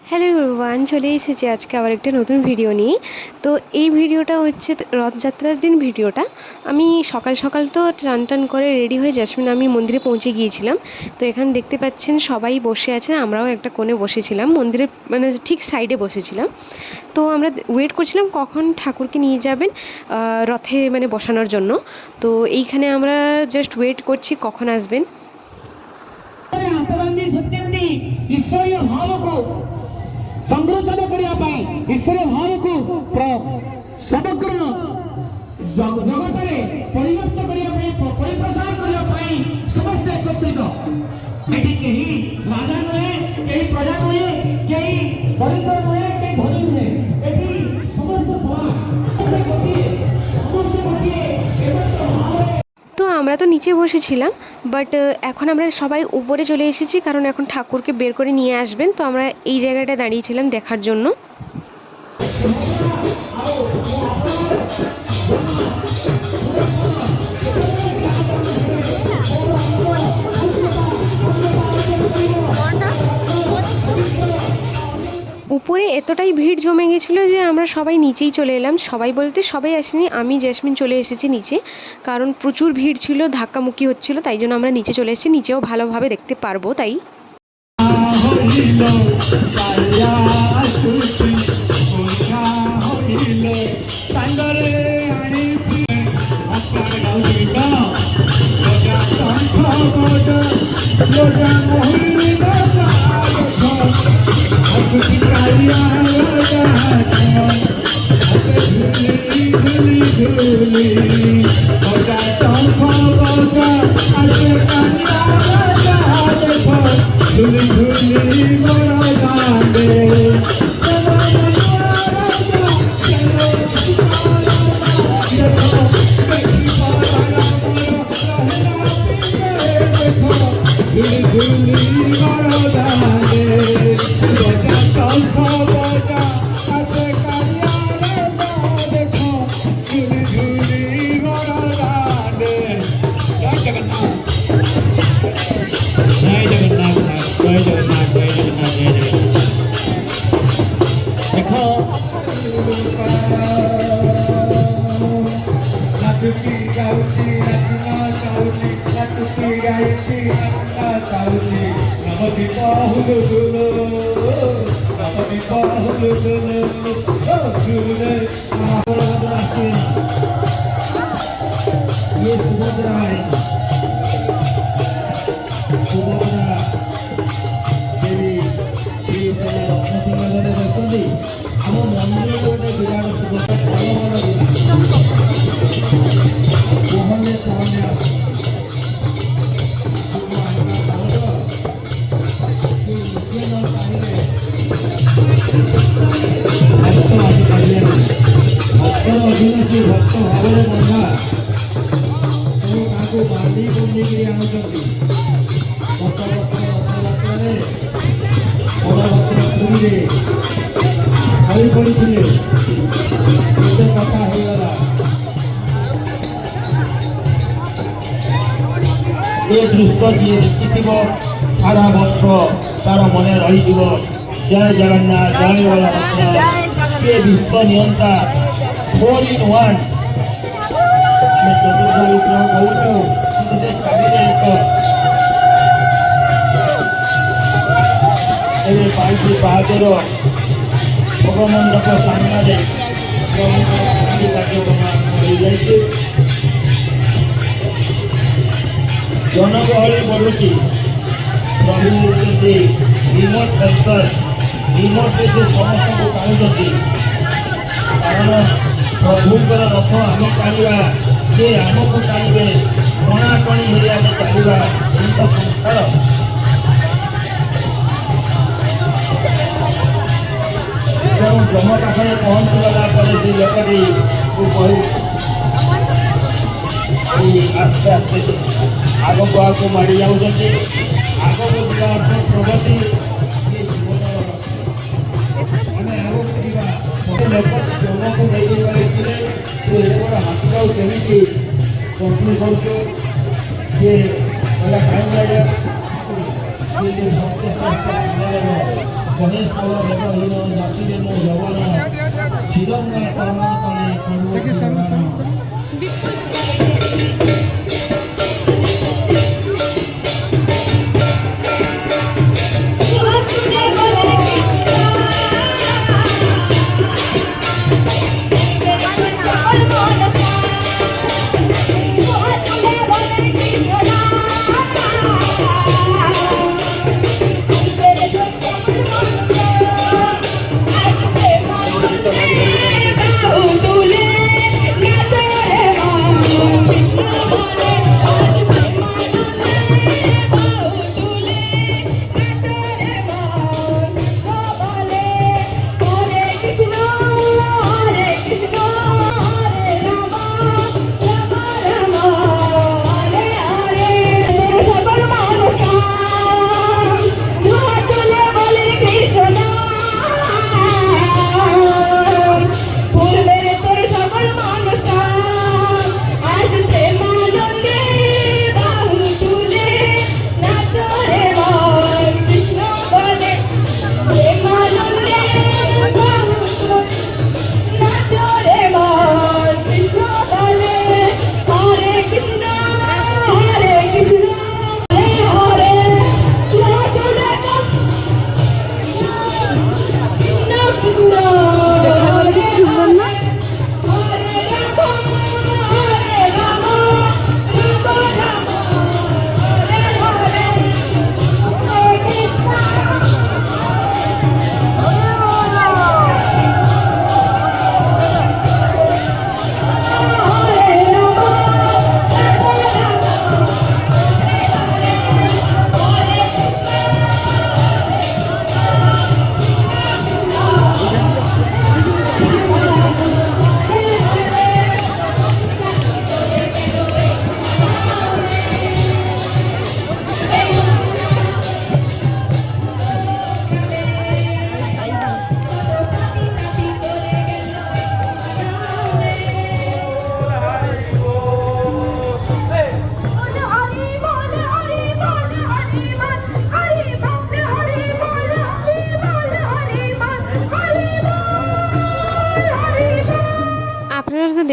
Hello everyone, চলে এসেছি আজকে আবার একটা নতুন ভিডিও নিয়ে। তো এই ভিডিওটা হচ্ছে রথযাত্রার দিন ভিডিওটা। আমি সকাল সকাল তো টান করে রেডি হয়ে জাসমিন আমি মন্দিরে পৌঁছে গিয়েছিলাম। তো এখানে দেখতে পাচ্ছেন সবাই বসে আছেন, আমরাও একটা কোণে বসেছিলাম, মন্দিরের মানে ঠিক সাইডে বসেছিলাম। তো আমরা ওয়েট করছিলাম কখন ঠাকুরকে নিয়ে যাবেন রথে মানে বসানোর জন্য। তো এইখানে আমরা জাস্ট ওয়েট করছি কখন আসবেন। संरचन करने ईश्वर भाव को समग्र जगत में परिवर्तन करने परिप्रसार करने समस्त एकत्रित ये राजा नुहे कई प्रजा नुहे कई दरिद्र नुहे कई धनी नुहे ये समस्त তো আমরা তো নিচে বসেছিলাম, বাট এখন আমরা সবাই উপরে চলে এসেছি, কারণ এখন ঠাকুরকে বের করে নিয়ে আসবেন। তো আমরা এই জায়গাটায় দাঁড়িয়েছিলাম দেখার জন্য। উপরে এতটাই ভিড় জমে গেছিলো যে আমরা সবাই নিচেই চলে এলাম। সবাই বলতে সবাই আসেনি, আমি জেসমিন চলে এসেছি নিচে, কারণ প্রচুর ভিড় ছিল, ধাক্কামুক্কি হচ্ছিল, তাই জন্য আমরা নিচে চলে এসেছি, নিচেও ভালোভাবে দেখতে পারবো তাই। ये सुभद्रा है, सुभद्रा देवी श्री रत्नसिंह देखते आम मंदिर गोटे विराट मोहन सामने भक्त भाव बंधा बांधी बंदी आनुचंदी हरी पड़ी कथा होगला ये दृश्य जी देखी सारा वर्ष तार मन रही जय जगन्नाथ जय बलभद्र ये विश्व नियंता 4 in 1 चतुर्थ विग्रह कहूँ पाँच पाहर भगमंडप सामने जनगहली बढ़ुची प्रभु रिमोट सेंसर रिमोट से समस्त को टाणुंट कारण प्रभुंर रथ आम टाणा से आमको टाणे टणाटणी हो आम चलवा संसार ब्रह्म पाखे पहुँचीगला से लोकटी आस्ते आस्ते आगक आगे माड़ी जाऊँगी आगक प्रगति लोक जन को हाथ केमी कंट्रोल कर टाइम लगे গণেশ্বর বেদহীন জাতিরেণ যবন শ্রীরঙ্গ কর্মতলে করুণ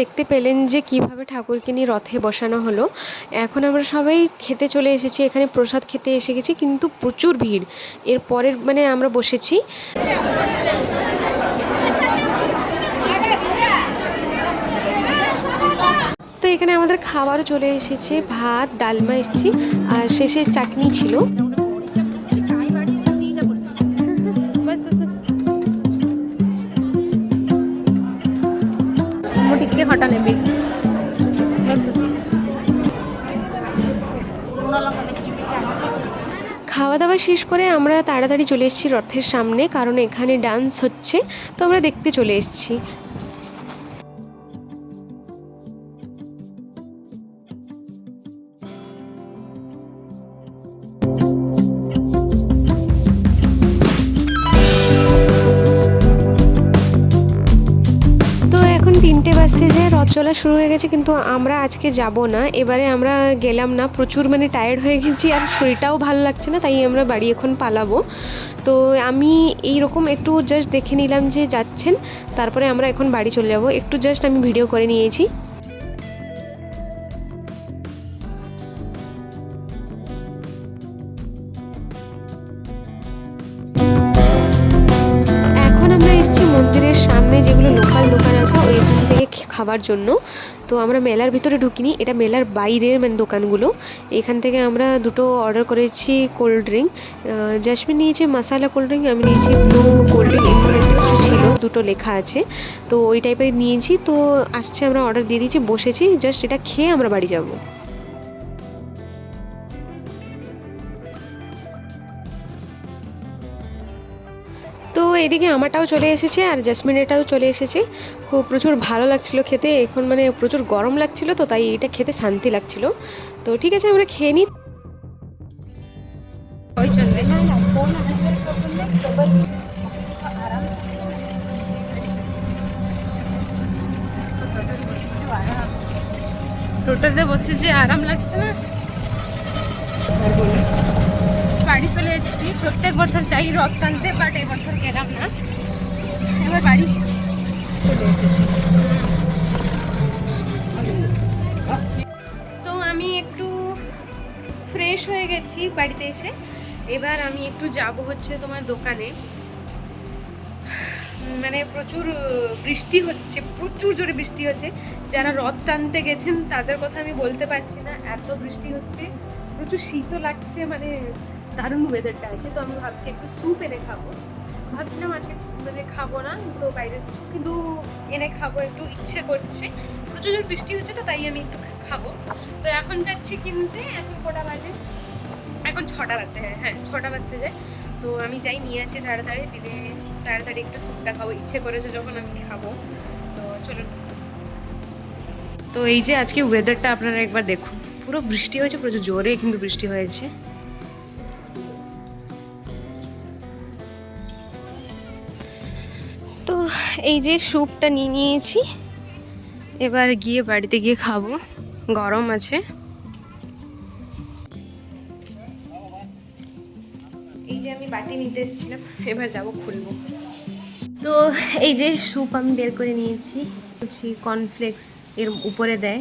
দেখতে পেলেন যে কিভাবে ঠাকুরকে নিয়ে রথে বসানো হলো। এখন আমরা সবাই খেতে চলে এসেছি, এখানে প্রসাদ খেতে এসে গেছি, কিন্তু প্রচুর ভিড়। এর পরের মানে আমরা বসেছি। তো এখানে আমাদের খাবারও চলে এসেছে, ভাত ডালমা এসেছি আর শেষে চাটনি ছিল। ଟିକେ ଖଟା ନେବି ବସ୍ ବସ୍। খাওয়া দাওয়া শেষ করে আমরা তাড়াতাড়ি চলে এসেছি রথের সামনে, কারণ এখানে ডান্স হচ্ছে, তো আমরা দেখতে চলে এসেছি। রথ চলা শুরু হয়ে গেছে, কিন্তু আমরা আজকে যাব না, এবারে আমরা গেলাম না, প্রচুর মানে টায়ার্ড হয়ে গেছি আর শরীরটাও ভালো লাগছে না, তাই আমরা বাড়ি এখন পালাবো। তো আমি এইরকম একটু জাস্ট দেখে নিলাম যে যাচ্ছেন, তারপরে আমরা এখন বাড়ি চলে যাব। একটু জাস্ট আমি ভিডিও করে নিয়েছি। মন্দিরের সামনে যেগুলো লোকাল দোকান আছে ওইখান থেকে খাবার জন্য। তো আমরা মেলার ভিতরে ঢুকিনি, এটা মেলার বাইরের মানে দোকানগুলো। এখান থেকে আমরা দুটো অর্ডার করেছি কোল্ড ড্রিঙ্ক, জাসমিন নিয়েছে মশালা কোল্ড ড্রিঙ্ক, আমি নিয়েছি ব্লু কোল্ড ড্রিঙ্ক, এরকম একটা কিছু ছিল, দুটো লেখা আছে, তো ওই টাইপের নিয়েছি। তো আসছে, আমরা অর্ডার দিয়ে দিয়েছি, বসেছি, জাস্ট এটা খেয়ে আমরা বাড়ি যাব। তো এদিকে আমারটাও চলে এসেছে আর জাসমিনেরটাও চলে এসেছে। খুব প্রচুর ভালো লাগছিলো খেতে, এখন মানে প্রচুর গরম লাগছিলো, তো তাই এটা খেতে শান্তি লাগছিল। তো ঠিক আছে, আমরা খেয়ে নিই। টোটোতে বসে যে আরাম লাগছে না, বাড়ি চলে এসেছি, প্রত্যেক বছর যাই রথ টানতে, বাট এবছর গেলাম না। এবার বাড়ি চলে এসেছি। তো আমি একটু ফ্রেশ হয়ে গেছি বাড়িতে এসে। এবার আমি একটু যাব হচ্ছে তোমার দোকানে। মানে প্রচুর বৃষ্টি হচ্ছে, প্রচুর জোরে বৃষ্টি হচ্ছে। যারা রথ টানতে গেছেন তাদের কথা আমি বলতে পারছি না, এত বৃষ্টি হচ্ছে, প্রচুর শীতও লাগছে, মানে দারুণ ওয়েদারটা আছে। তো আমি ভাবছি একটু স্যুপ এনে খাবো, ভাবছিলাম আজকে মানে খাবো না, তো বাইরের কিছু কিন্তু এনে খাবো, একটু ইচ্ছে করছে। প্রচুর জোর বৃষ্টি হচ্ছে তো তাই আমি একটু খাবো। তো এখন যাচ্ছি কিনতে। এখন কটা বাজে? এখন 6টা বাজতে, হ্যাঁ 6টা বাজতে যায়। তো আমি যাই নিয়ে আসি তাড়াতাড়ি, দিলে তাড়াতাড়ি একটু স্যুপটা খাবো, ইচ্ছে করেছে যখন আমি খাবো। তো চলুন। তো এই যে আজকে ওয়েদারটা আপনারা একবার দেখুন, পুরো বৃষ্টি হয়েছে, প্রচুর জোরে কিন্তু বৃষ্টি হয়েছে। তো এই যে স্যুপটা নিয়ে নিয়েছি, এবার গিয়ে বাড়িতে গিয়ে খাবো, গরম আছে। এই যে আমি বাটি নিতে এসেছিলাম, এবার যাব খুলবো। তো এই যে স্যুপ আমি বের করে নিয়েছি, কর্নফ্লেক্স এর উপরে দেয়,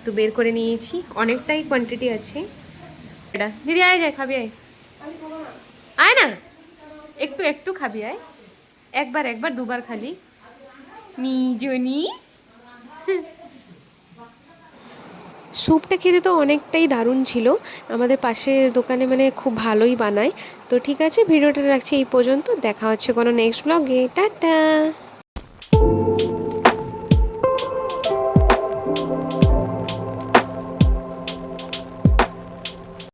তো বের করে নিয়েছি, অনেকটাই কোয়ান্টিটি আছে। এটা দিদি আয়, যায় খাবি, আয় আয় না, একটু একটু খাবি, আয়, একবার দুবার খালি মিজনি। স্যুপটা খেতে তো অনেকটাই দারুণ ছিল, আমাদের পাশের দোকানে মানে খুব ভালোই বানায়। তো ঠিক আছে, ভিডিওটা রাখছি এই পর্যন্ত, দেখা হচ্ছে কোনো নেক্সট ব্লগে, টাটা।